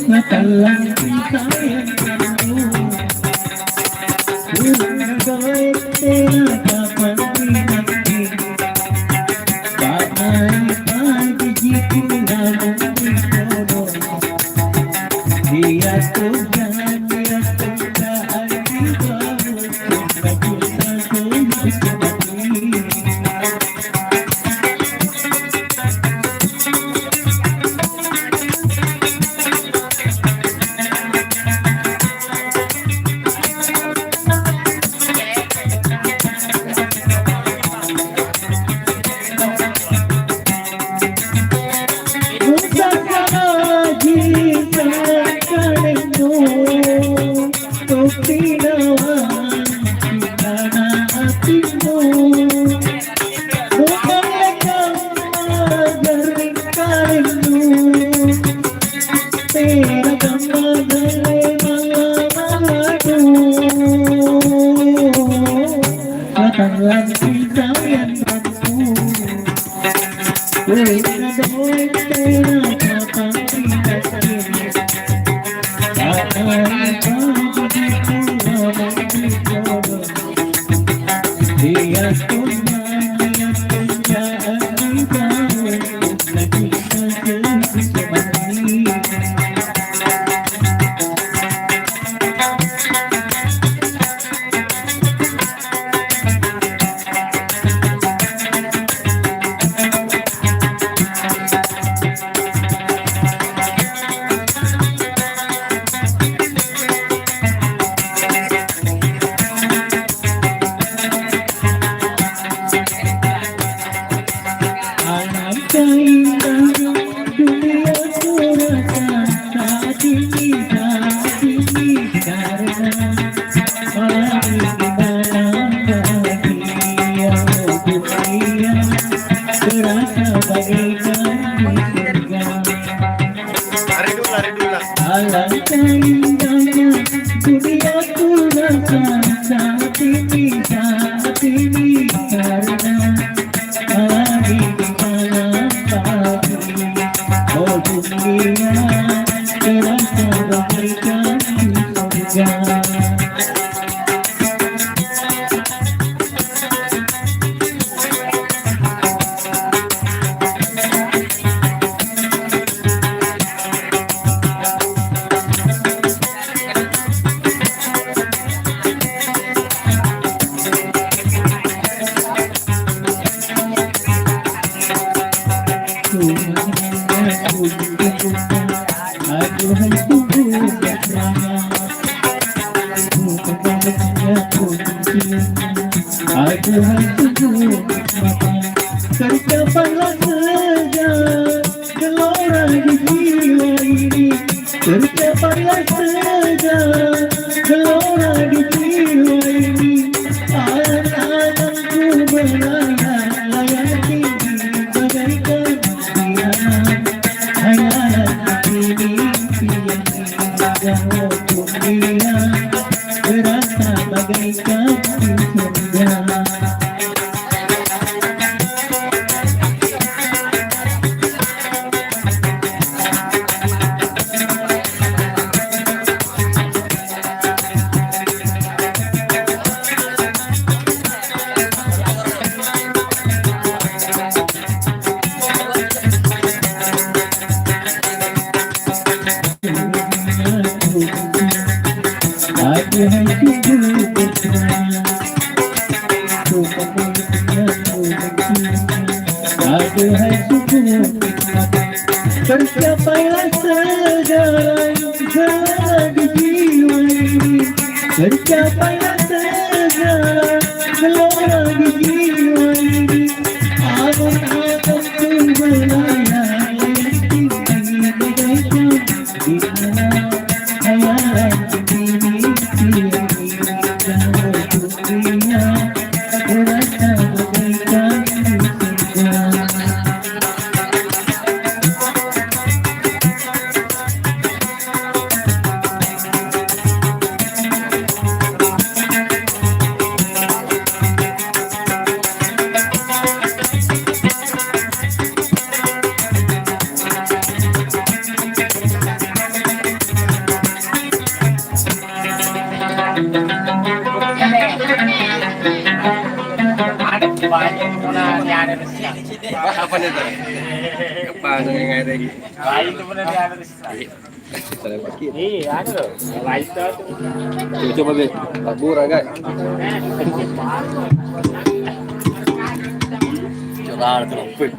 Matalang kita yang kamu Udah kapan nanti Bagai pagi jitu namun dikodoh Dia tuhan dia tuhan di bawah Kita kita kembali Tanggal kita yang mampu Udah kapan kita kini Bagai pagi namun dikodoh Dia tuhan dia tuhan di bawah Kita kita kembali Alangkah indahnya duniaku rasa saat ini karena lagi di malam pagi oh dunia terasa bagaikan di surga. Tercapailah saja gelora di jiwa ini Tercapailah saja gelora di jiwa ini Alam-alamku berlayar layar tinggi bagaikan impian Hayalan ini impian indah untuk dia Terasa bagaikan di surga Tercapailah segala di jiwa ini Tercapailah segala gelora di jiwa ini Alam-alamku berlayar layar tinggi bagaikan di alam hayalan ini impian indah untuk dia terasa bagaikan di surga. Apa nih tuh? Apa yang ada lagi? Iya, ada loh. Lain tuh. Coba be, tabur agak. Coba terus.